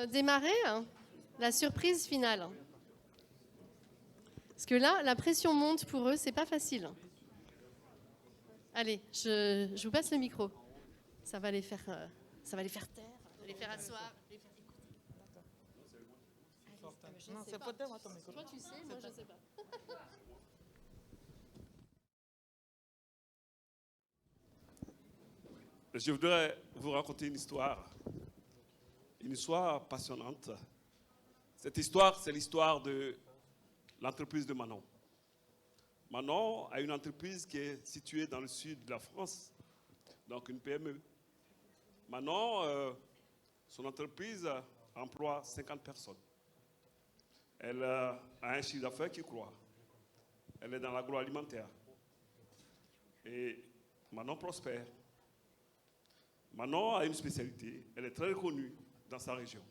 démarrer la surprise finale. Parce que là, la pression monte pour eux, c'est pas facile. Allez, je vous passe le micro. Ça va les faire taire, les faire asseoir, les faire écouter. Non, c'est pas ton micro. Toi, tu sais, moi, je sais pas. Je voudrais vous raconter une histoire passionnante. Cette histoire, c'est l'histoire de l'entreprise de Manon. Manon a une entreprise qui est située dans le sud de la France, donc une PME. Manon, son entreprise emploie 50 personnes. Elle a un chiffre d'affaires qui croît. Elle est dans l'agroalimentaire. Et Manon prospère. Manon a une spécialité, elle est très reconnue dans sa région.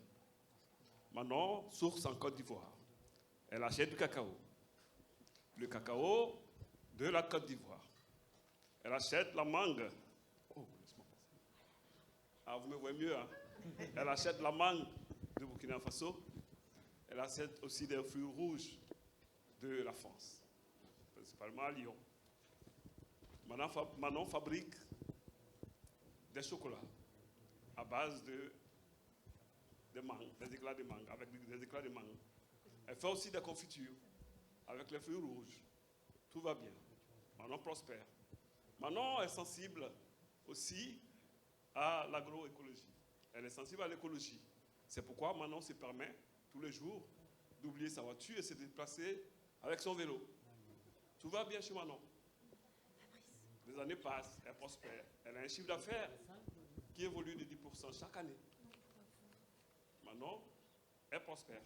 Manon source en Côte d'Ivoire. Elle achète du cacao. Le cacao de la Côte d'Ivoire. Elle achète la mangue. Oh, laisse-moi passer. Ah, vous me voyez mieux, hein? Elle achète la mangue de Burkina Faso. Elle achète aussi des fruits rouges de la France, principalement à Lyon. Manon fabrique des chocolats à base de mangue, des éclats de mangue, avec des éclats de mangue. Elle fait aussi des confitures avec les fruits rouges. Tout va bien. Manon prospère. Manon est sensible aussi à l'agroécologie. Elle est sensible à l'écologie. C'est pourquoi Manon se permet tous les jours d'oublier sa voiture et se déplacer avec son vélo. Tout va bien chez Manon. Les années passent, elle prospère. Elle a un chiffre d'affaires qui évolue de 10% chaque année. Manon, elle prospère.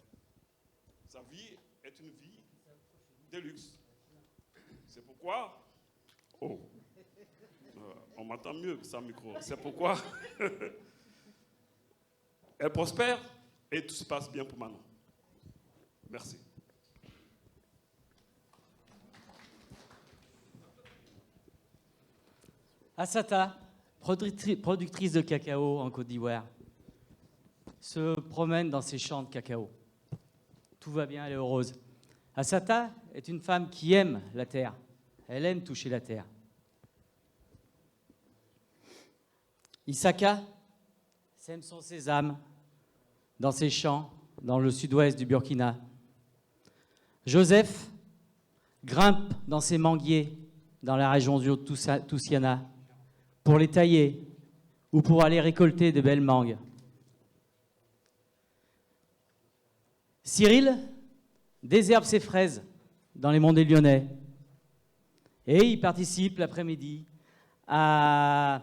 Sa vie est une vie de luxe. C'est pourquoi... Oh, on m'entend mieux que ça, micro. C'est pourquoi elle prospère et tout se passe bien pour Manon. Merci. Assata, productrice de cacao en Côte d'Ivoire, se promène dans ses champs de cacao. Tout va bien, elle est heureuse. Assata est une femme qui aime la terre. Elle aime toucher la terre. Isaka sème son sésame dans ses champs, dans le sud-ouest du Burkina. Joseph grimpe dans ses manguiers dans la région du Haut-Toussiana pour les tailler ou pour aller récolter de belles mangues. Cyril désherbe ses fraises dans les monts des Lyonnais et il participe l'après-midi à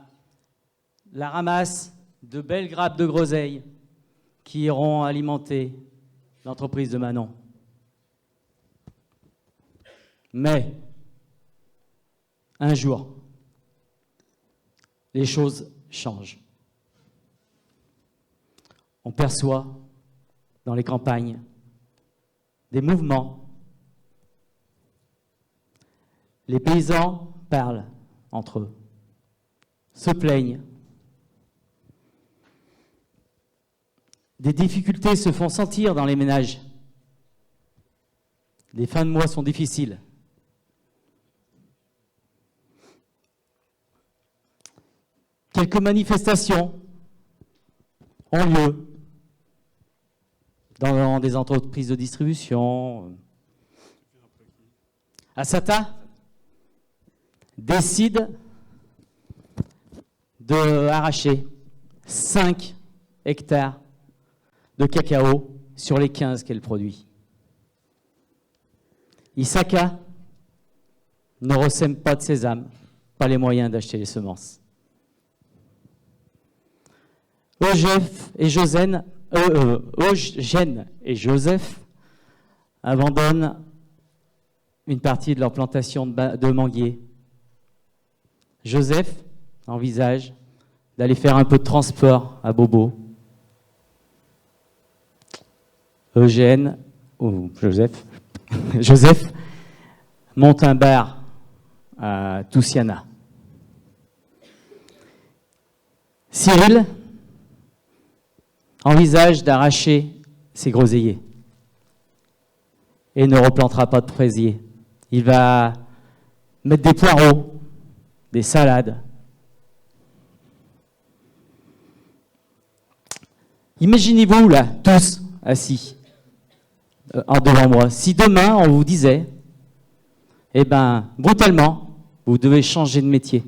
la ramasse de belles grappes de groseilles qui iront alimenter l'entreprise de Manon. Mais, un jour, les choses changent. On perçoit dans les campagnes des mouvements. Les paysans parlent entre eux, se plaignent. Des difficultés se font sentir dans les ménages. Les fins de mois sont difficiles. Quelques manifestations ont lieu dans des entreprises de distribution. Assata décide d'arracher 5 hectares de cacao sur les 15 qu'elle produit. Isaka ne ressème pas de sésame, pas les moyens d'acheter les semences. Eugène et Joseph abandonnent une partie de leur plantation de manguiers. Joseph envisage d'aller faire un peu de transport à Bobo. Joseph monte un bar à Toussiana. Cyril envisage d'arracher ses groseilliers et ne replantera pas de fraisiers. Il va mettre des poireaux, des salades. Imaginez-vous là, tous assis en devant moi. Si demain on vous disait, eh ben, brutalement, vous devez changer de métier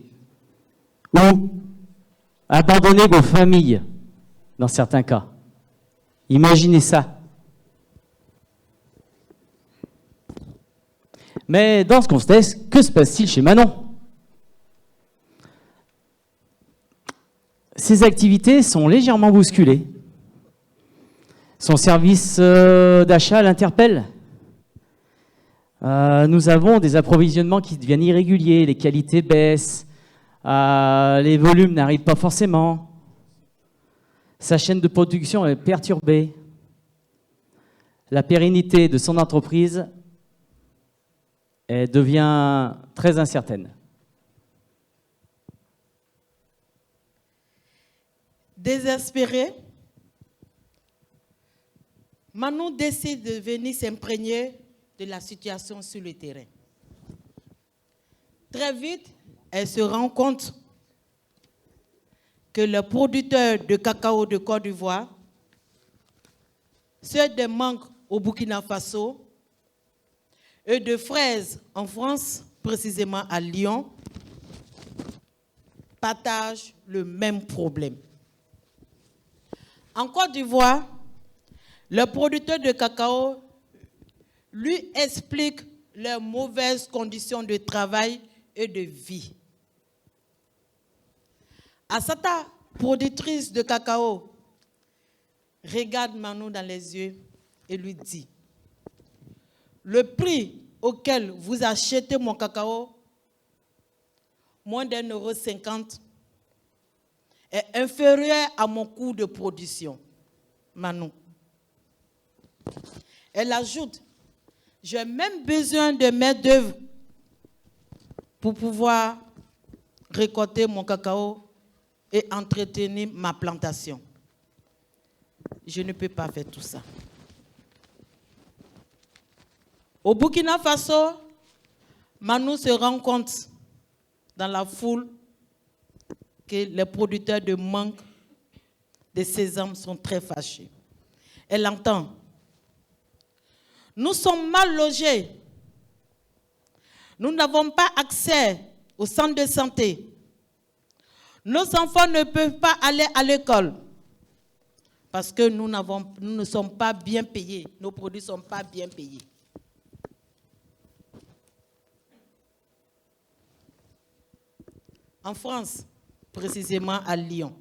ou abandonner vos familles dans certains cas. Imaginez ça. Mais dans ce contexte, que se passe-t-il chez Manon? Ses activités sont légèrement bousculées. Son service d'achat l'interpelle. Nous avons des approvisionnements qui deviennent irréguliers, les qualités baissent, les volumes n'arrivent pas forcément. Sa chaîne de production est perturbée. La pérennité de son entreprise devient très incertaine. Désespéré, Manon décide de venir s'imprégner de la situation sur le terrain. Très vite, elle se rend compte que les producteurs de cacao de Côte d'Ivoire, ceux de mangue au Burkina Faso et de fraises en France, précisément à Lyon, partagent le même problème. En Côte d'Ivoire, le producteur de cacao lui explique leurs mauvaises conditions de travail et de vie. Assata, productrice de cacao, regarde Manon dans les yeux et lui dit: le prix auquel vous achetez mon cacao, moins d'1,50 €, est inférieur à mon coût de production. Manon. Elle ajoute: j'ai même besoin de main-d'œuvre pour pouvoir récolter mon cacao et entretenir ma plantation. Je ne peux pas faire tout ça. Au Burkina Faso, Manon se rend compte dans la foule que les producteurs de mangue, de sésame sont très fâchés. Elle entend: nous sommes mal logés. Nous n'avons pas accès au centre de santé. Nos enfants ne peuvent pas aller à l'école parce que nous ne sommes pas bien payés. Nos produits ne sont pas bien payés. En France, précisément à Lyon,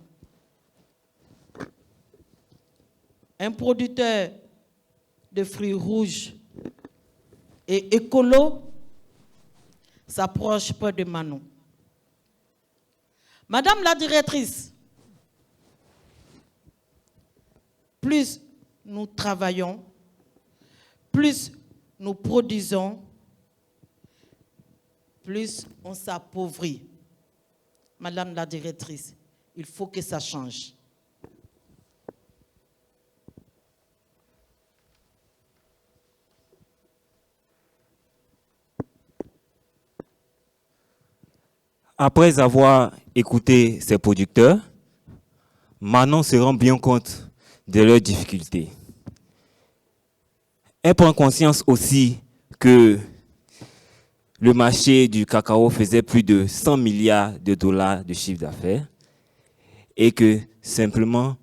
un producteur de fruits rouges et écolo s'approche près de Manon. Madame la directrice, plus nous travaillons, plus nous produisons, plus on s'appauvrit. Madame la directrice, il faut que ça change. Après avoir écouté ces producteurs, Manon se rend bien compte de leurs difficultés. Elle prend conscience aussi que le marché du cacao faisait plus de 100 milliards de dollars de chiffre d'affaires et que seulement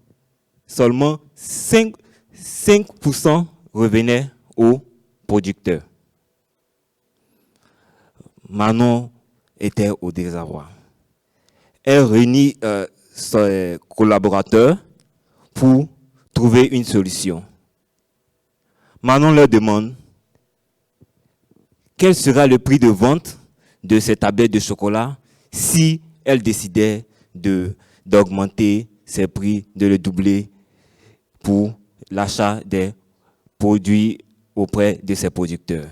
5% revenaient aux producteurs. Manon était au désarroi. Elle réunit ses collaborateurs pour trouver une solution. Manon leur demande quel sera le prix de vente de ces tablettes de chocolat si elle décidait d'augmenter ses prix, de le doubler pour l'achat des produits auprès de ses producteurs.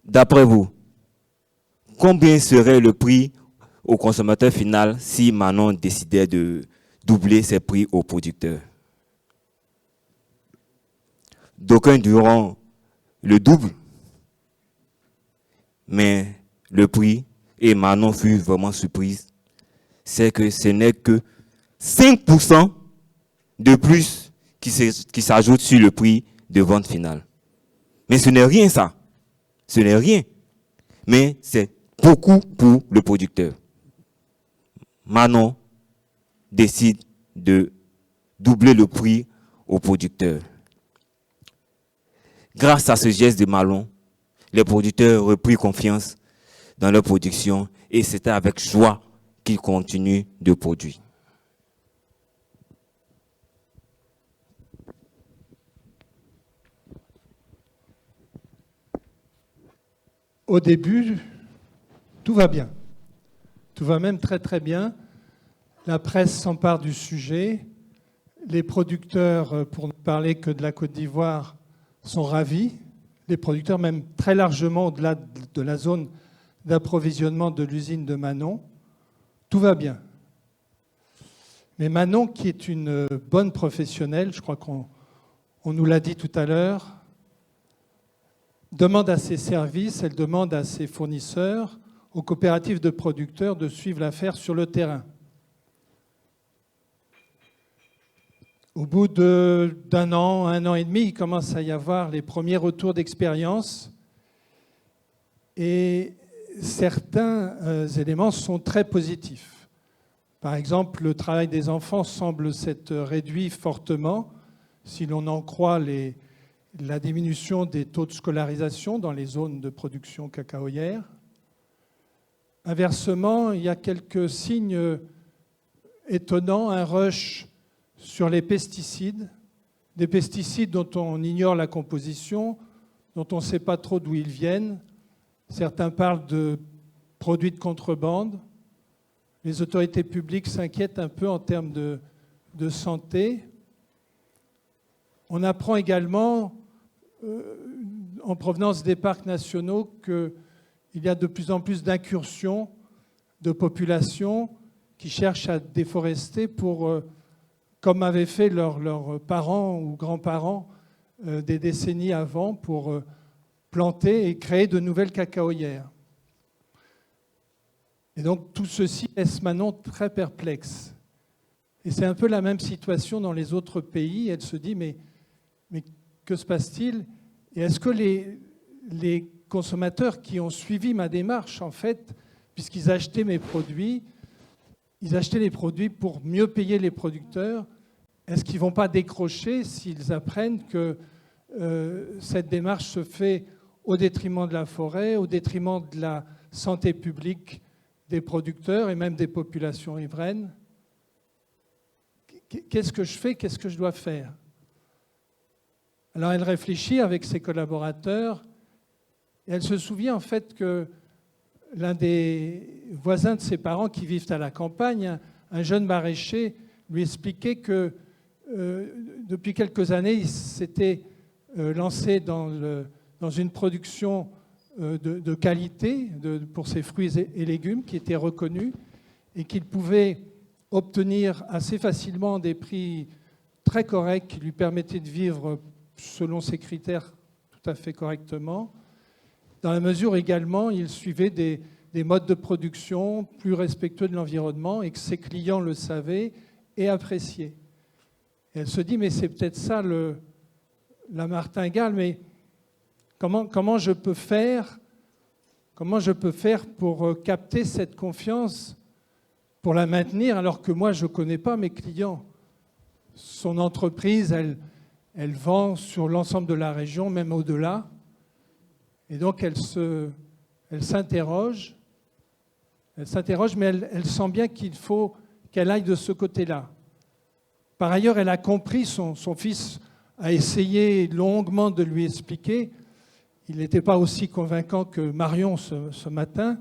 D'après vous, combien serait le prix au consommateur final si Manon décidait de doubler ses prix aux producteurs. D'aucuns diront le double, mais le prix, et Manon fut vraiment surprise, c'est que ce n'est que 5% de plus qui s'ajoute sur le prix de vente finale. Mais ce n'est rien ça. Ce n'est rien. Mais c'est beaucoup pour le producteur. Manon décide de doubler le prix au producteur. Grâce à ce geste de Manon, les producteurs ont repris confiance dans leur production et c'est avec joie qu'ils continuent de produire. Au début, tout va bien. Tout va même très très bien. La presse s'empare du sujet. Les producteurs, pour ne parler que de la Côte d'Ivoire, sont ravis. Les producteurs, même très largement au-delà de la zone d'approvisionnement de l'usine de Manon. Tout va bien. Mais Manon, qui est une bonne professionnelle, je crois qu'on nous l'a dit tout à l'heure, demande à ses services, elle demande à ses fournisseurs, aux coopératives de producteurs de suivre l'affaire sur le terrain. Au bout d'un an, 1 an et demi, il commence à y avoir les premiers retours d'expérience et certains éléments sont très positifs. Par exemple, le travail des enfants semble s'être réduit fortement si l'on en croit la diminution des taux de scolarisation dans les zones de production cacaoyère. Inversement, il y a quelques signes étonnants, un rush sur les pesticides, des pesticides dont on ignore la composition, dont on ne sait pas trop d'où ils viennent. Certains parlent de produits de contrebande. Les autorités publiques s'inquiètent un peu en termes de santé. On apprend également, en provenance des parcs nationaux, qu'il y a de plus en plus d'incursions de populations qui cherchent à déforester pour, comme avaient fait leurs parents ou grands-parents des décennies avant, pour planter et créer de nouvelles cacaoyères. Et donc tout ceci laisse Manon très perplexe. Et c'est un peu la même situation dans les autres pays. Elle se dit, mais que se passe-t-il? Et est-ce que les consommateurs qui ont suivi ma démarche, en fait, puisqu'ils achetaient mes produits, ils achetaient les produits pour mieux payer les producteurs, est-ce qu'ils ne vont pas décrocher s'ils apprennent que cette démarche se fait au détriment de la forêt, au détriment de la santé publique des producteurs et même des populations riveraines? Qu'est-ce que je fais? Qu'est-ce que je dois faire? Alors elle réfléchit avec ses collaborateurs et elle se souvient en fait que l'un des voisins de ses parents qui vivent à la campagne, un jeune maraîcher, lui expliquait que depuis quelques années, il s'était lancé dans une production de qualité pour ses fruits et légumes qui était reconnue et qu'il pouvait obtenir assez facilement des prix très corrects qui lui permettaient de vivre selon ses critères tout à fait correctement. Dans la mesure également, il suivait des modes de production plus respectueux de l'environnement et que ses clients le savaient et appréciaient. Et elle se dit, mais c'est peut-être ça la martingale, mais comment je peux faire pour capter cette confiance, pour la maintenir, alors que moi, je ne connais pas mes clients. Son entreprise, elle vend sur l'ensemble de la région, même au-delà. Et donc, elle s'interroge, mais elle sent bien qu'il faut qu'elle aille de ce côté-là. Par ailleurs, elle a compris, son fils a essayé longuement de lui expliquer. Il n'était pas aussi convaincant que Marion ce matin.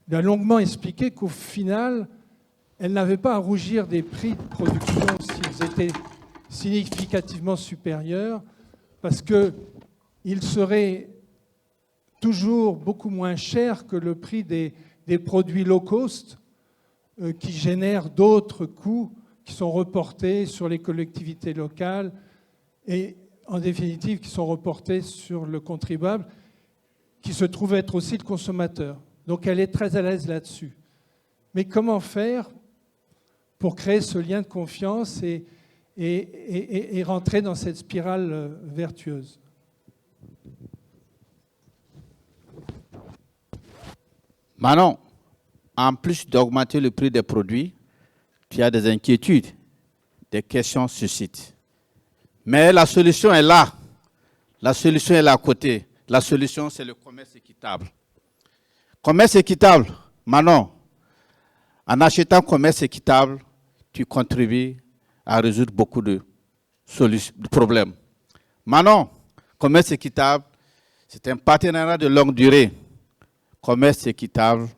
Il a longuement expliqué qu'au final, elle n'avait pas à rougir des prix de production s'ils étaient significativement supérieurs, parce qu'ils seraient toujours beaucoup moins chers que le prix des produits low cost qui génèrent d'autres coûts qui sont reportés sur les collectivités locales et en définitive qui sont reportés sur le contribuable qui se trouve être aussi le consommateur. Donc elle est très à l'aise là-dessus. Mais comment faire pour créer ce lien de confiance et rentrer dans cette spirale vertueuse? Manon, en plus d'augmenter le prix des produits, tu as des inquiétudes, des questions suscitent. Mais la solution est là. La solution est là à côté. La solution, c'est le commerce équitable. Commerce équitable, Manon, en achetant commerce équitable, tu contribues à résoudre beaucoup de problèmes. Manon, commerce équitable, c'est un partenariat de longue durée. Commerce équitable,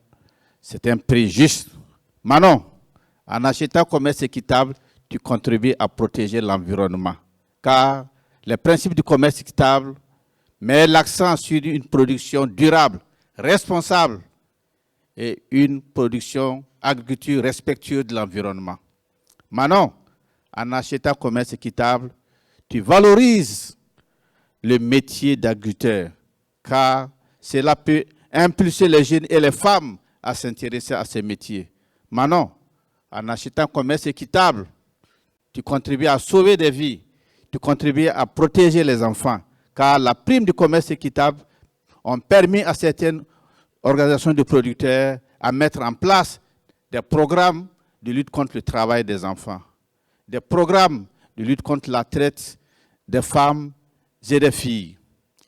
c'est un prix juste. Manon, en achetant commerce équitable, tu contribues à protéger l'environnement. Car le principe du commerce équitable met l'accent sur une production durable, responsable et une production agriculture respectueuse de l'environnement. Manon, en achetant commerce équitable, tu valorises le métier d'agriculteur, car cela peut impulser les jeunes et les femmes à s'intéresser à ces métiers. Manon, en achetant commerce équitable, tu contribues à sauver des vies, tu contribues à protéger les enfants, car la prime du commerce équitable a permis à certaines organisations de producteurs à mettre en place des programmes de lutte contre le travail des enfants, des programmes de lutte contre la traite des femmes et des filles.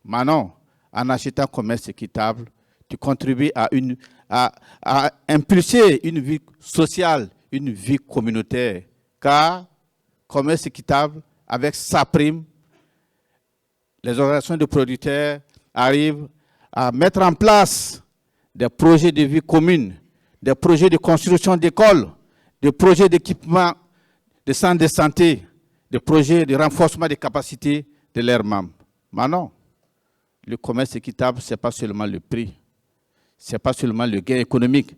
Manon, en achetant commerce équitable, tu contribues à impulser une vie sociale, une vie communautaire, car commerce équitable, avec sa prime, les organisations de producteurs arrivent à mettre en place des projets de vie commune, des projets de construction d'écoles, des projets d'équipement de centres de santé, des projets de renforcement des capacités de leurs membres. Maintenant, le commerce équitable, ce n'est pas seulement le prix, ce n'est pas seulement le gain économique,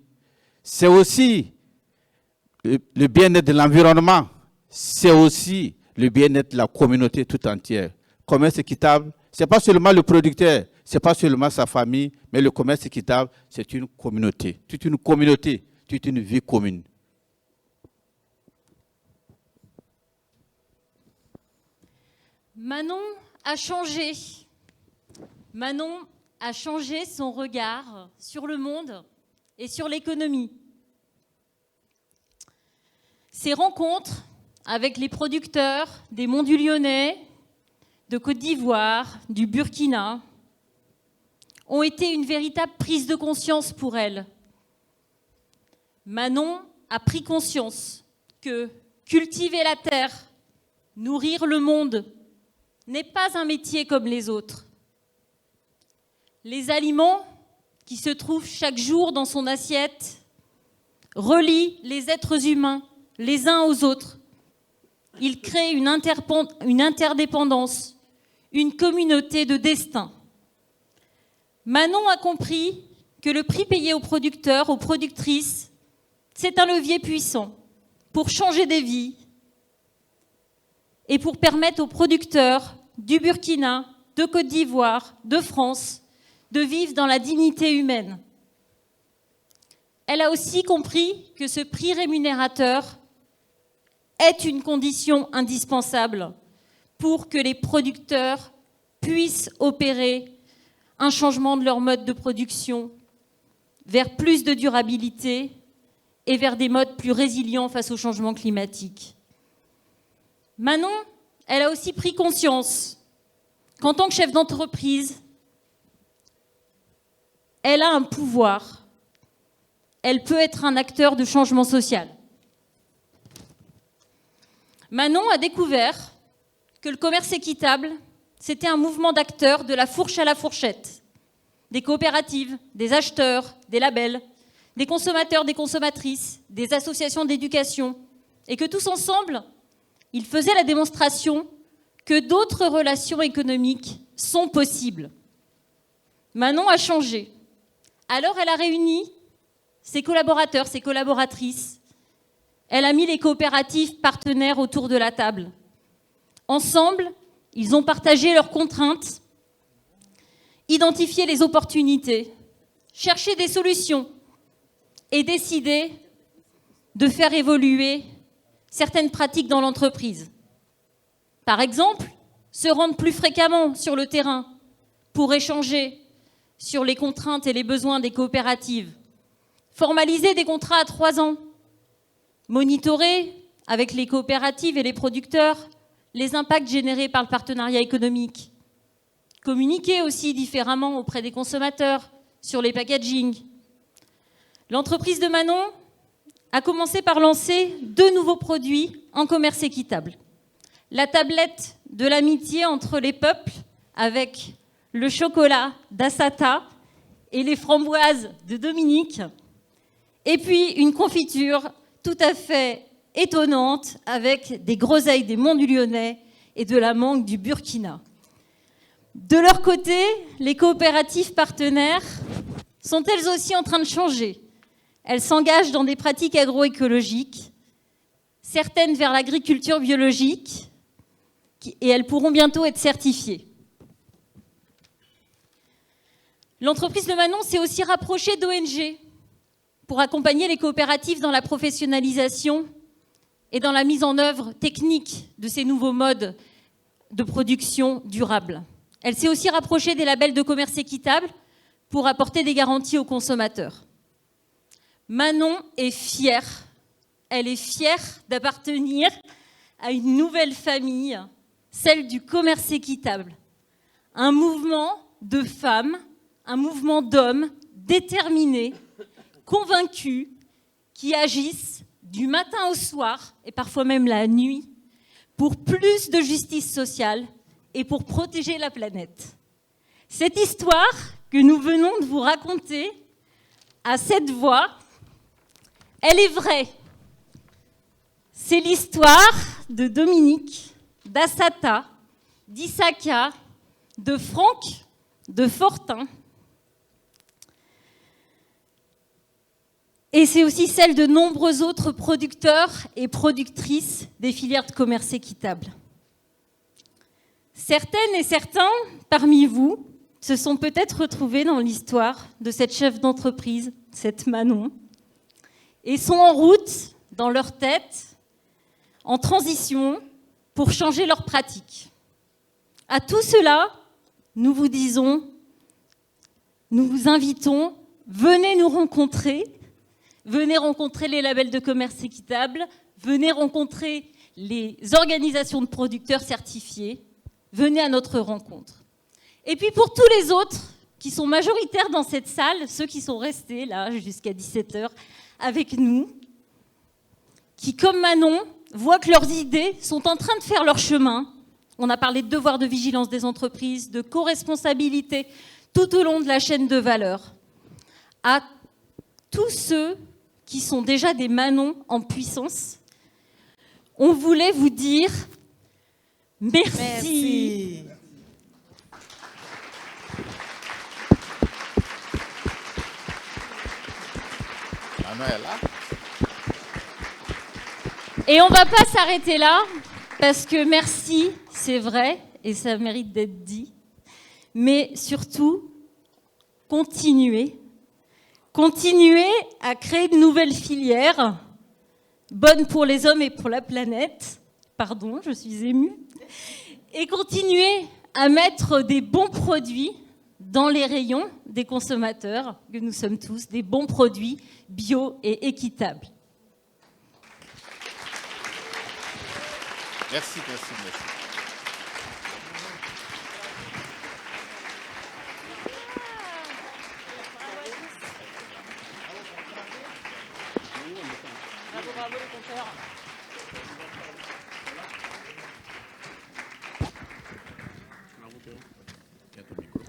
c'est aussi le bien-être de l'environnement, c'est aussi le bien-être de la communauté tout entière. Commerce équitable, ce n'est pas seulement le producteur, ce n'est pas seulement sa famille, mais le commerce équitable, c'est une communauté, toute une vie commune. Manon a changé. Manon a changé son regard sur le monde et sur l'économie. Ses rencontres avec les producteurs des Monts du Lyonnais, de Côte d'Ivoire, du Burkina, ont été une véritable prise de conscience pour elle. Manon a pris conscience que cultiver la terre, nourrir le monde, n'est pas un métier comme les autres. Les aliments qui se trouvent chaque jour dans son assiette relient les êtres humains les uns aux autres. Ils créent une interdépendance, une communauté de destin. Manon a compris que le prix payé aux producteurs, aux productrices, c'est un levier puissant pour changer des vies et pour permettre aux producteurs du Burkina, de Côte d'Ivoire, de France, de vivre dans la dignité humaine. Elle a aussi compris que ce prix rémunérateur est une condition indispensable pour que les producteurs puissent opérer un changement de leur mode de production vers plus de durabilité et vers des modes plus résilients face au changement climatique. Manon, elle a aussi pris conscience qu'en tant que chef d'entreprise, elle a un pouvoir. Elle peut être un acteur de changement social. Manon a découvert que le commerce équitable, c'était un mouvement d'acteurs de la fourche à la fourchette, des coopératives, des acheteurs, des labels, des consommateurs, des consommatrices, des associations d'éducation, et que tous ensemble, ils faisaient la démonstration que d'autres relations économiques sont possibles. Manon a changé. Alors elle a réuni ses collaborateurs, ses collaboratrices. elle a mis les coopératives partenaires autour de la table. Ensemble, ils ont partagé leurs contraintes, identifié les opportunités, cherché des solutions et décidé de faire évoluer certaines pratiques dans l'entreprise. Par exemple, se rendre plus fréquemment sur le terrain pour échanger sur les contraintes et les besoins des coopératives, formaliser des contrats à 3 ans, monitorer avec les coopératives et les producteurs les impacts générés par le partenariat économique, communiquer aussi différemment auprès des consommateurs sur les packaging. L'entreprise de Manon a commencé par lancer 2 nouveaux produits en commerce équitable. La tablette de l'amitié entre les peuples avec le chocolat d'Assata et les framboises de Dominique, et puis une confiture tout à fait étonnante avec des groseilles des Monts du Lyonnais et de la mangue du Burkina. De leur côté, les coopératives partenaires sont elles aussi en train de changer. Elles s'engagent dans des pratiques agroécologiques, certaines vers l'agriculture biologique, et elles pourront bientôt être certifiées. L'entreprise de Manon s'est aussi rapprochée d'ONG pour accompagner les coopératives dans la professionnalisation et dans la mise en œuvre technique de ces nouveaux modes de production durable. Elle s'est aussi rapprochée des labels de commerce équitable pour apporter des garanties aux consommateurs. Manon est fière. Elle est fière d'appartenir à une nouvelle famille, celle du commerce équitable. Un mouvement de femmes, un mouvement d'hommes déterminés, convaincus, qui agissent du matin au soir, et parfois même la nuit, pour plus de justice sociale et pour protéger la planète. Cette histoire que nous venons de vous raconter à cette voix, elle est vraie. C'est l'histoire de Dominique, d'Assata, d'Issaka, de Franck, de Fortin. Et c'est aussi celle de nombreux autres producteurs et productrices des filières de commerce équitable. Certaines et certains parmi vous se sont peut-être retrouvés dans l'histoire de cette chef d'entreprise, cette Manon, et sont en route dans leur tête, en transition, pour changer leurs pratiques. À tout cela, nous vous disons, nous vous invitons, venez nous rencontrer. Venez rencontrer les labels de commerce équitable, venez rencontrer les organisations de producteurs certifiés, venez à notre rencontre. Et puis pour tous les autres qui sont majoritaires dans cette salle, ceux qui sont restés là jusqu'à 17h avec nous, qui comme Manon voient que leurs idées sont en train de faire leur chemin. On a parlé de devoir de vigilance des entreprises, de co-responsabilité tout au long de la chaîne de valeur. À tous ceux qui sont déjà des Manons en puissance, on voulait vous dire merci. Manon est là. Et on ne va pas s'arrêter là, parce que merci, c'est vrai, et ça mérite d'être dit, mais surtout, continuez à créer de nouvelles filières, bonnes pour les hommes et pour la planète. Pardon, je suis émue. Et continuez à mettre des bons produits dans les rayons des consommateurs, que nous sommes tous, des bons produits bio et équitables. Merci. Bravo les compteurs.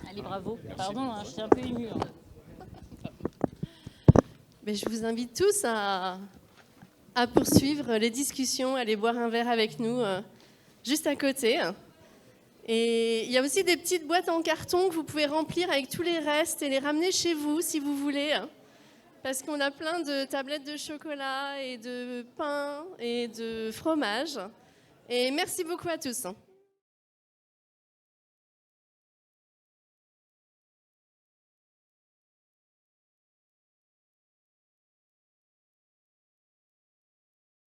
Allez, bravo. Pardon, hein, j'étais un peu émue. Hein. Mais je vous invite tous à poursuivre les discussions, à aller boire un verre avec nous juste à côté. Et il y a aussi des petites boîtes en carton que vous pouvez remplir avec tous les restes et les ramener chez vous si vous voulez. parce qu'on a plein de tablettes de chocolat et de pain et de fromage. Et merci beaucoup à tous.